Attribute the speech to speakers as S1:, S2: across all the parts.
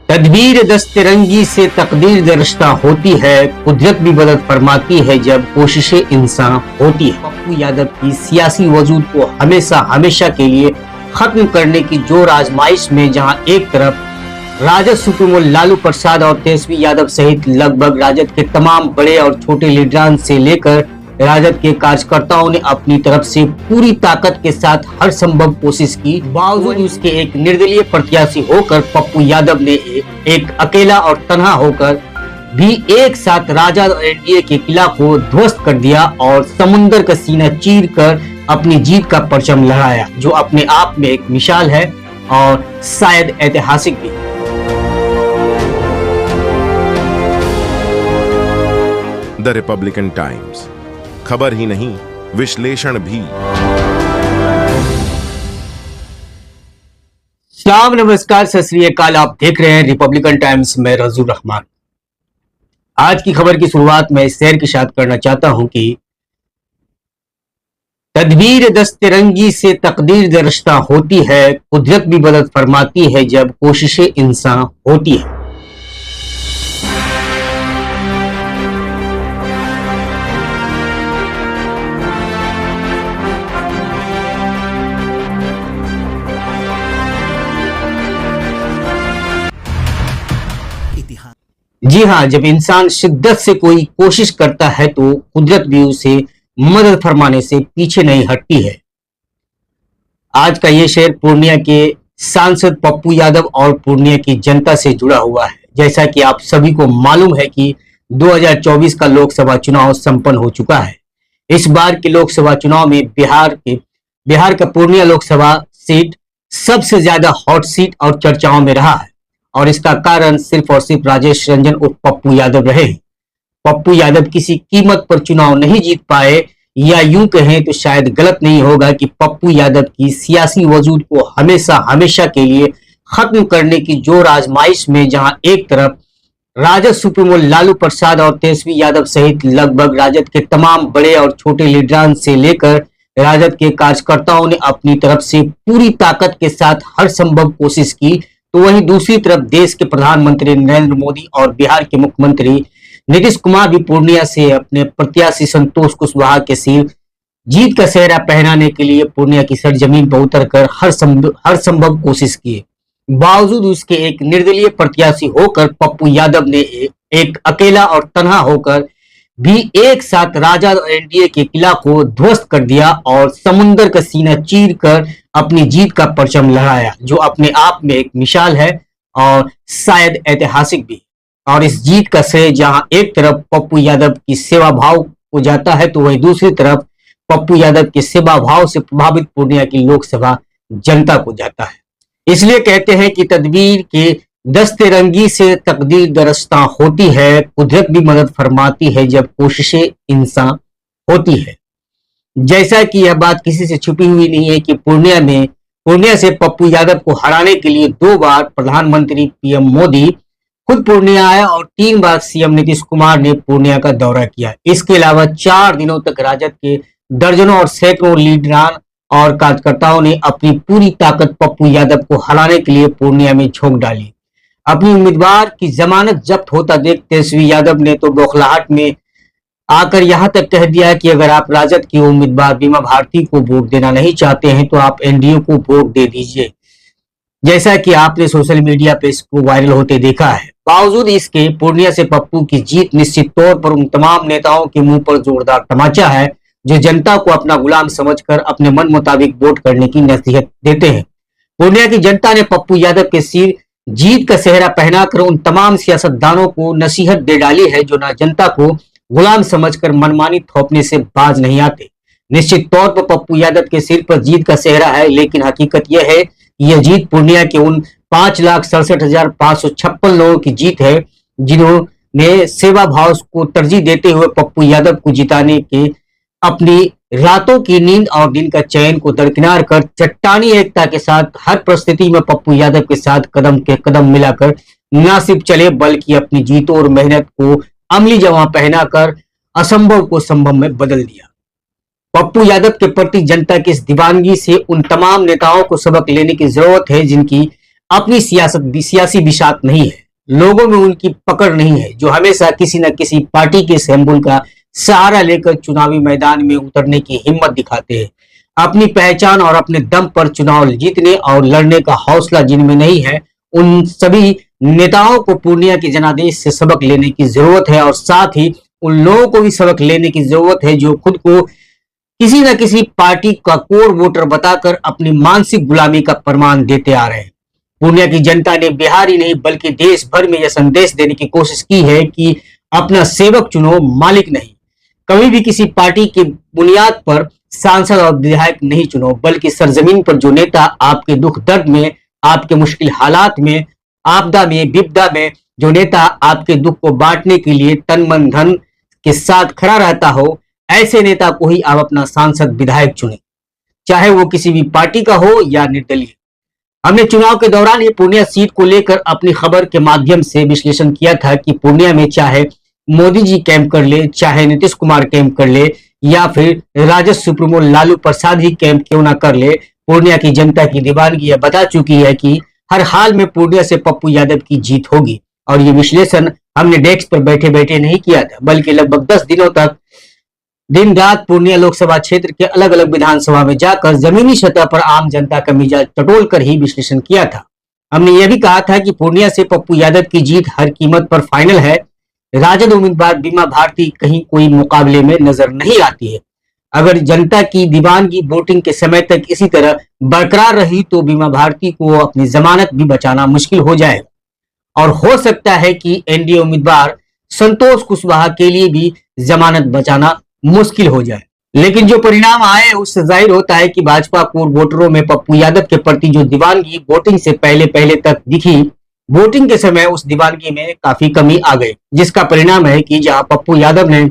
S1: तदबीर दस्तरंगी से तकदीर दरश्ता होती है, कुदरत भी मदद फरमाती है जब कोशिशें इंसान होती है। पप्पू यादव की सियासी वजूद को हमेशा हमेशा के लिए खत्म करने की जोर आजमाइश में जहां एक तरफ राजद सुप्रीमो लालू प्रसाद और तेजस्वी यादव सहित लगभग राजद के तमाम बड़े और छोटे लीडरान से लेकर राजद के कार्यकर्ताओं ने अपनी तरफ से पूरी ताकत के साथ हर संभव कोशिश की, बावजूद उसके एक निर्दलीय प्रत्याशी होकर पप्पू यादव ने एक अकेला और तन्हा होकर भी एक साथ राजद और एनडीए के किला को ध्वस्त कर दिया और समुंदर का सीना चीर कर अपनी जीत का परचम लहराया, जो अपने आप में एक मिसाल है और शायद ऐतिहासिक भी।
S2: द रिपब्लिकन टाइम्स, खबर ही नहीं विश्लेषण भी।
S1: सलाम, नमस्कार, सत श्री अकाल। आप देख रहे हैं रिपब्लिकन टाइम्स में रजूर रहमान। आज की खबर की शुरुआत में इस शेर के साथ करना चाहता हूं कि तदबीर दस्तरंगी से तकदीर दरश्ता होती है, कुदरत भी मदद फरमाती है जब कोशिशें इंसान होती है। जी हाँ, जब इंसान शिद्दत से कोई कोशिश करता है तो कुदरत भी उसे मदद फरमाने से पीछे नहीं हटती है। आज का ये शेर पूर्णिया के सांसद पप्पू यादव और पूर्णिया की जनता से जुड़ा हुआ है। जैसा कि आप सभी को मालूम है कि 2024 का लोकसभा चुनाव संपन्न हो चुका है। इस बार के लोकसभा चुनाव में बिहार का पूर्णिया लोकसभा सीट सबसे ज्यादा हॉट सीट और चर्चाओं में रहा है, और इसका कारण सिर्फ और सिर्फ राजेश रंजन उर्फ पप्पू यादव रहे। पप्पू यादव किसी कीमत पर चुनाव नहीं जीत पाए, या यूं कहें तो शायद गलत नहीं होगा कि पप्पू यादव की सियासी वजूद को हमेशा हमेशा के लिए खत्म करने की जोर आजमाइश में जहां एक तरफ राजद सुप्रीमो लालू प्रसाद और तेजस्वी यादव सहित लगभग राजद के तमाम बड़े और छोटे लीडरान से लेकर राजद के कार्यकर्ताओं ने अपनी तरफ से पूरी ताकत के साथ हर संभव कोशिश की, तो वहीं दूसरी तरफ देश के प्रधानमंत्री नरेंद्र मोदी और बिहार के मुख्यमंत्री नीतीश कुमार भी पूर्णिया से अपने प्रत्याशी संतोष कुशवाहा के सिर जीत का सेहरा पहनाने के लिए पूर्णिया की सरजमीन पर उतरकर हर संभव कोशिश की। बावजूद उसके एक निर्दलीय प्रत्याशी होकर पप्पू यादव ने एक अकेला और तन्हा होकर भी एक साथ राजद और एनडीए के किला को ध्वस्त कर दिया और समुंदर का सीना चीर कर अपनी जीत का परचम लहराया, जो अपने आप में एक मिसाल है और शायद ऐतिहासिक भी। और इस जीत का श्रेय जहां एक तरफ पप्पू यादव की सेवा भाव को जाता है, तो वहीं दूसरी तरफ पप्पू यादव के सेवा भाव से प्रभावित पूर्णिया की लोकसभा जनता को जाता है। इसलिए कहते हैं कि तदबीर के दस्तरंगी से तकदीर दरश्ता होती है, कुदरत भी मदद फरमाती है जब कोशिशें इंसान होती है। जैसा कि यह बात किसी से छुपी हुई नहीं है कि पूर्णिया से पप्पू यादव को हराने के लिए 2 बार प्रधानमंत्री पीएम मोदी खुद पूर्णिया आए और 3 बार सीएम नीतीश कुमार ने पूर्णिया का दौरा किया। इसके अलावा 4 दिनों तक राजद के दर्जनों और सैकड़ों लीडरान और कार्यकर्ताओं ने अपनी पूरी ताकत पप्पू यादव को हराने के लिए पूर्णिया में झोंक डाली। अपनी उम्मीदवार की जमानत जब्त होता देख तेजस्वी यादव ने तो बौखलाहट में आकर यहां तक कह दिया कि अगर आप राजद की उम्मीदवार बीमा भारती को वोट देना नहीं चाहते हैं तो आप एनडीए को वोट दे दीजिए। जैसा कि आपने सोशल मीडिया पे इसको वायरल होते देखा है। बावजूद इसके पूर्णिया से पप्पू की जीत निश्चित तौर पर उन तमाम नेताओं के मुंह पर जोरदार तमाचा है जो जनता को अपना गुलाम समझकर अपने मन मुताबिक वोट करने की नसीहत देते हैं। पूर्णिया की जनता ने पप्पू यादव के सिर जीत का सेहरा पहनाकर उन तमाम सियासतदानों को नसीहत दे डाली है जो ना जनता को गुलाम समझकर मनमानी थोपने से बाज नहीं आते। निश्चित तौर पर पप्पू यादव के सिर पर जीत का सेहरा है, लेकिन हकीकत यह है कि यह जीत पूर्णिया के उन 5,67,556 लोगों की जीत है जिन्होंने सेवा भाव को तरजीह देते हुए पप्पू यादव को जिताने के अपनी रातों की नींद और दिन का चैन को दरकिनार कर चट्टानी एकता के साथ हर परिस्थिति में पप्पू यादव के साथ कदम के कदम मिलाकर न सिर्फ चले बल्कि अपनी जीतों और मेहनत को अमली जमा पहनाकर असंभव को संभव में बदल दिया। पप्पू यादव के प्रति जनता की इस दीवानगी से उन तमाम नेताओं को सबक लेने की जरूरत है जिनकी अपनी सियासी बिसात नहीं है, लोगों में उनकी पकड़ नहीं है, जो हमेशा किसी न किसी पार्टी के सिंबल का सहारा लेकर चुनावी मैदान में उतरने की हिम्मत दिखाते हैं। अपनी पहचान और अपने दम पर चुनाव जीतने और लड़ने का हौसला जिनमें नहीं है, उन सभी नेताओं को पूर्णिया के जनादेश से सबक लेने की जरूरत है और साथ ही उन लोगों को भी सबक लेने की जरूरत है जो खुद को किसी न किसी पार्टी का कोर वोटर बताकर अपनी मानसिक गुलामी का प्रमाण देते आ रहे हैं। पूर्णिया की जनता ने बिहार ही नहीं बल्कि देश भर में यह संदेश देने की कोशिश की है कि अपना सेवक चुनो, मालिक नहीं। कभी भी किसी पार्टी की बुनियाद पर सांसद और विधायक नहीं चुनो, बल्कि सरजमीन पर जो नेता आपके दुख दर्द में, आपके मुश्किल हालात में, आपदा में, विपदा में, जो नेता आपके दुख को बांटने के लिए तन मन धन के साथ खड़ा रहता हो, ऐसे नेता को ही आप अपना सांसद विधायक चुने, चाहे वो किसी भी पार्टी का हो या निर्दलीय। हमने चुनाव के दौरान ये पूर्णिया सीट को लेकर अपनी खबर के माध्यम से विश्लेषण किया था कि पूर्णिया में चाहे मोदी जी कैंप कर ले, चाहे नीतीश कुमार कैंप कर ले, या फिर राजद सुप्रीमो लालू प्रसाद ही कैंप क्यों ना कर ले, पूर्णिया की जनता की दीवानगी बता चुकी है कि हर हाल में पूर्णिया से पप्पू यादव की जीत होगी। और ये विश्लेषण हमने डेस्क पर बैठे बैठे नहीं किया था, बल्कि लगभग 10 दिनों तक दिन रात पूर्णिया लोकसभा क्षेत्र के अलग अलग विधानसभा में जाकर जमीनी सतह पर आम जनता का मिजाज टटोल कर ही विश्लेषण किया था। हमने यह भी कहा था कि पूर्णिया से पप्पू यादव की जीत हर कीमत पर फाइनल है। राजद उम्मीदवार बीमा भारती कहीं कोई मुकाबले में नजर नहीं आती है। अगर जनता की दीवानगी वोटिंग के समय तक इसी तरह बरकरार रही तो बीमा भारती को अपनी जमानत भी बचाना मुश्किल हो जाएगा और हो सकता है कि एनडीए उम्मीदवार संतोष कुशवाहा के लिए भी जमानत बचाना मुश्किल हो जाए। लेकिन जो परिणाम आए उससे जाहिर होता है कि भाजपा कोर वोटरों में पप्पू यादव के प्रति जो दीवानगी वोटिंग से पहले तक दिखी, वोटिंग के समय उस दीवानगी में काफी कमी आ गई, जिसका परिणाम है कि जहां पप्पू यादव ने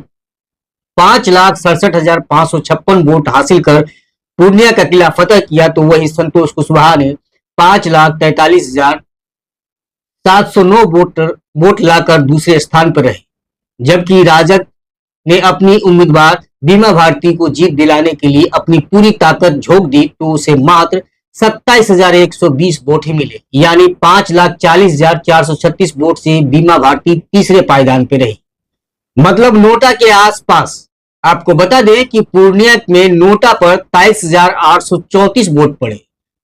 S1: 5,67,556 वोट हासिल कर पूर्णिया का किला फतह किया, तो वही संतोष कुशवाहा ने 5,43,709 वोट लाकर दूसरे स्थान पर रहे। जबकि राजद ने अपनी उम्मीदवार बीमा भारती को जीत दिलाने के लिए अपनी पूरी ताकत झोंक दी, तो उसे मात्र 27,120 वोट ही मिले, यानी 5,40,436 वोट से बीमा भारती तीसरे पायदान पे रही, मतलब नोटा के आसपास। आपको बता दें कि पूर्णिया में नोटा पर 23,834 वोट पड़े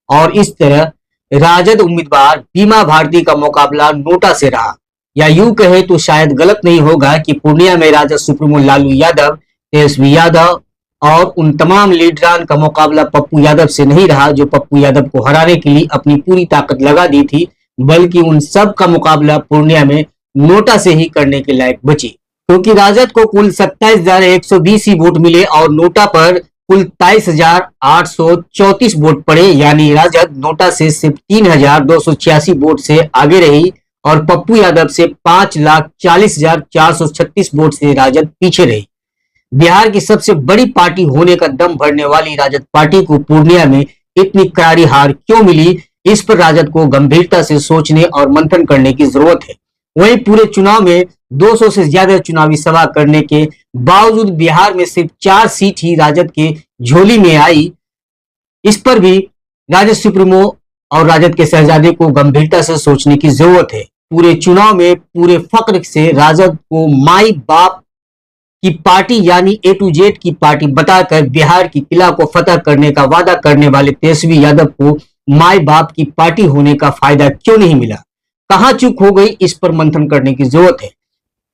S1: और इस तरह राजद उम्मीदवार बीमा भारती का मुकाबला नोटा से रहा। या यूं कहे तो शायद गलत नहीं होगा कि पूर्णिया में राजद सुप्रीमो लालू यादव, तेजस्वी यादव और उन तमाम लीडरान का मुकाबला पप्पू यादव से नहीं रहा, जो पप्पू यादव को हराने के लिए अपनी पूरी ताकत लगा दी थी, बल्कि उन सब का मुकाबला पूर्णिया में नोटा से ही करने के लायक बची, क्योंकि राजद को कुल 27,120 ही वोट मिले और नोटा पर कुल 23,834 वोट पड़े, यानी राजद नोटा से सिर्फ 3,286 वोट से आगे रही और पप्पू यादव से 5,40,436 वोट से राजद पीछे रही। बिहार की सबसे बड़ी पार्टी होने का दम भरने वाली राजद पार्टी को पूर्णिया में इतनी करारी हार क्यों मिली, इस पर राजद को गंभीरता से सोचने और मंथन करने की जरूरत है। वहीं पूरे चुनाव में 200 से ज्यादा चुनावी सभा करने के बावजूद बिहार में सिर्फ 4 सीट ही राजद के झोली में आई, इस पर भी राजद सुप्रीमो और राजद के शहजादे को गंभीरता से सोचने की जरूरत है। पूरे चुनाव में पूरे फक्र से राजद को माई बाप की पार्टी यानी A to Z की पार्टी बताकर बिहार की किला को फतह करने का वादा करने वाले तेजस्वी यादव को माई बाप की पार्टी होने का फायदा क्यों नहीं मिला, कहां चूक हो गई, इस पर मंथन करने की जरूरत है।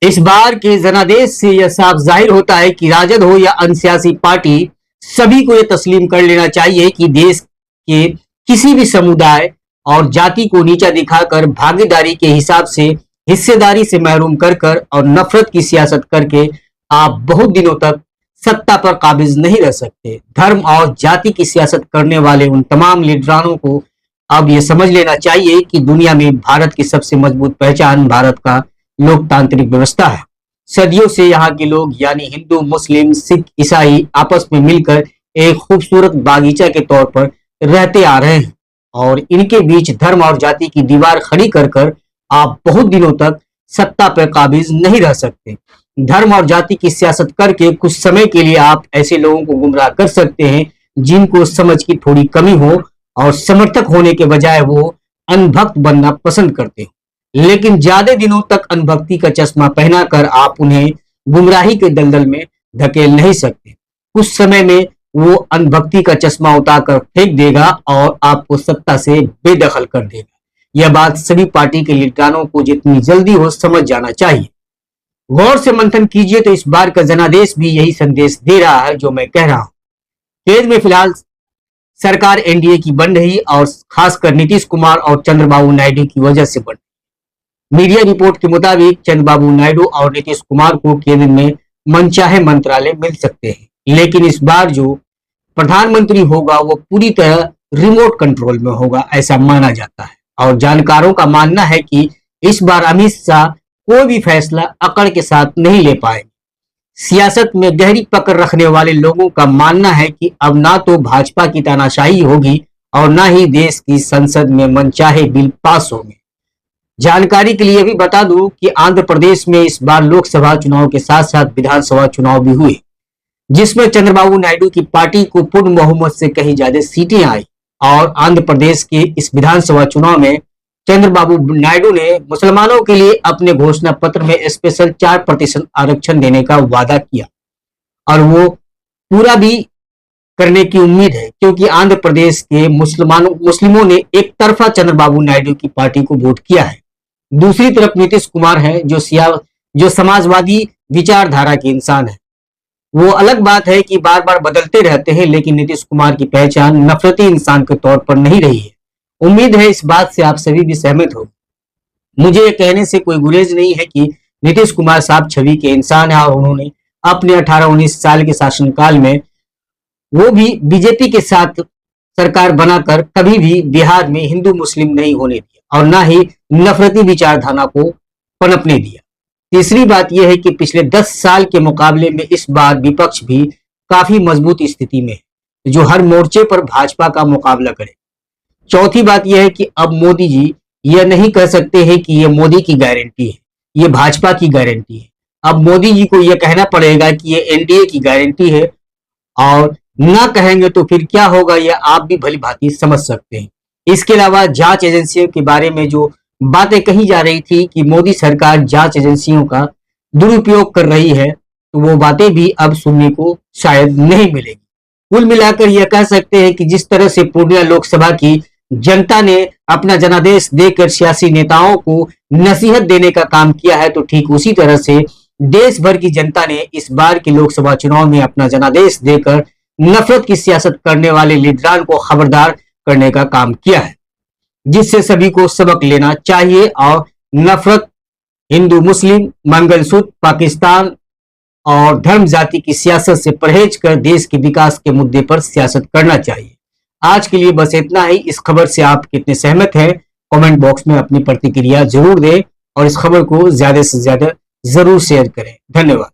S1: इस बार के जनादेश से यह साफ जाहिर होता है कि राजद हो या अन्य सियासी पार्टी, सभी को यह तस्लीम कर लेना चाहिए कि देश के किसी भी समुदाय और जाति को नीचा दिखाकर भागीदारी के हिसाब से हिस्सेदारी से महरूम कर और नफरत की सियासत करके आप बहुत दिनों तक सत्ता पर काबिज नहीं रह सकते। धर्म और जाति की सियासत करने वाले उन तमाम लीडरानों को अब यह समझ लेना चाहिए कि दुनिया में भारत की सबसे मजबूत पहचान भारत का लोकतांत्रिक व्यवस्था है। सदियों से यहाँ के लोग यानी हिंदू, मुस्लिम, सिख, ईसाई आपस में मिलकर एक खूबसूरत बागीचा के तौर पर रहते आ रहे हैं और इनके बीच धर्म और जाति की दीवार खड़ी कर आप बहुत दिनों तक सत्ता पर काबिज नहीं रह सकते। धर्म और जाति की सियासत करके कुछ समय के लिए आप ऐसे लोगों को गुमराह कर सकते हैं जिनको समझ की थोड़ी कमी हो और समर्थक होने के बजाय वो अनभक्त बनना पसंद करते हो, लेकिन ज्यादा दिनों तक अनभक्ति का चश्मा पहनाकर आप उन्हें गुमराही के दलदल में धकेल नहीं सकते। कुछ समय में वो अनभक्ति का चश्मा उतारकर फेंक देगा और आपको सत्ता से बेदखल कर देगा। यह बात सभी पार्टी के लीडरों को जितनी जल्दी हो समझ जाना चाहिए। गौर से मंथन कीजिए तो इस बार का जनादेश भी यही संदेश दे रहा है जो मैं कह रहा हूं। केंद्र में फिलहाल सरकार एनडीए की बन रही और खासकर नीतीश कुमार और चंद्रबाबू नायडू की वजह से बन रही। मीडिया रिपोर्ट के मुताबिक चंद्रबाबू नायडू और नीतीश कुमार को केंद्र में मनचाहे मंत्रालय मिल सकते हैं, लेकिन इस बार जो प्रधानमंत्री होगा वो पूरी तरह रिमोट कंट्रोल में होगा, ऐसा माना जाता है। और जानकारों का मानना है कि इस बार अमित शाह कोई भी फैसला अकड़ के साथ नहीं ले पाएंगे। सियासत में गहरी पकड़ रखने वाले लोगों का मानना है कि अब ना तो भाजपा की तानाशाही होगी और ना ही देश की संसद में मनचाहे बिल पास होंगे। जानकारी के लिए भी बता दूं कि आंध्र प्रदेश में इस बार लोकसभा चुनाव के साथ साथ विधानसभा चुनाव भी हुए, जिसमें चंद्रबाबू नायडू की पार्टी को पूर्ण बहुमत से कहीं ज्यादा सीटें आई। और आंध्र प्रदेश के इस विधानसभा चुनाव में चंद्रबाबू नायडू ने मुसलमानों के लिए अपने घोषणा पत्र में स्पेशल 4% आरक्षण देने का वादा किया और वो पूरा भी करने की उम्मीद है, क्योंकि आंध्र प्रदेश के मुस्लिमों ने एक तरफा चंद्रबाबू नायडू की पार्टी को वोट किया है। दूसरी तरफ नीतीश कुमार है जो समाजवादी विचारधारा के इंसान है। वो अलग बात है कि बार बार बदलते रहते हैं, लेकिन नीतीश कुमार की पहचान नफरती इंसान के तौर पर नहीं रही है। उम्मीद है इस बात से आप सभी भी सहमत हो। मुझे ये कहने से कोई गुरेज नहीं है कि नीतीश कुमार साहब छवि के इंसान है और उन्होंने अपने 18-19 साल के शासनकाल में वो भी बीजेपी के साथ सरकार बनाकर कभी भी बिहार में हिंदू मुस्लिम नहीं होने दिया और ना ही नफरती विचारधारा को पनपने दिया। तीसरी बात यह है कि पिछले 10 साल के मुकाबले में इस बार विपक्ष भी काफी मजबूत स्थिति में है, जो हर मोर्चे पर भाजपा का मुकाबला करे। चौथी बात यह है कि अब मोदी जी यह नहीं कह सकते हैं कि यह मोदी की गारंटी है, यह भाजपा की गारंटी है। अब मोदी जी को यह कहना पड़ेगा कि यह एनडीए की गारंटी है, और ना कहेंगे तो फिर क्या होगा यह आप भी भली भांति समझ सकते हैं। इसके अलावा जांच एजेंसियों के बारे में जो बातें कही जा रही थी कि मोदी सरकार जांच एजेंसियों का दुरुपयोग कर रही है, तो वो बातें भी अब सुनने को शायद नहीं मिलेगी। कुल मिलाकर यह कह सकते हैं कि जिस तरह से पूर्णिया लोकसभा की जनता ने अपना जनादेश देकर सियासी नेताओं को नसीहत देने का काम किया है, तो ठीक उसी तरह से देश भर की जनता ने इस बार के लोकसभा चुनाव में अपना जनादेश देकर नफरत की सियासत करने वाले लीडरान को खबरदार करने का काम किया है, जिससे सभी को सबक लेना चाहिए और नफरत, हिंदू मुस्लिम, मंगलसूत्र, पाकिस्तान और धर्म जाति की सियासत से परहेज कर देश के विकास के मुद्दे पर सियासत करना चाहिए। आज के लिए बस इतना ही। इस खबर से आप कितने सहमत हैं कमेंट बॉक्स में अपनी प्रतिक्रिया जरूर दें और इस खबर को ज्यादा से ज्यादा जरूर शेयर करें। धन्यवाद।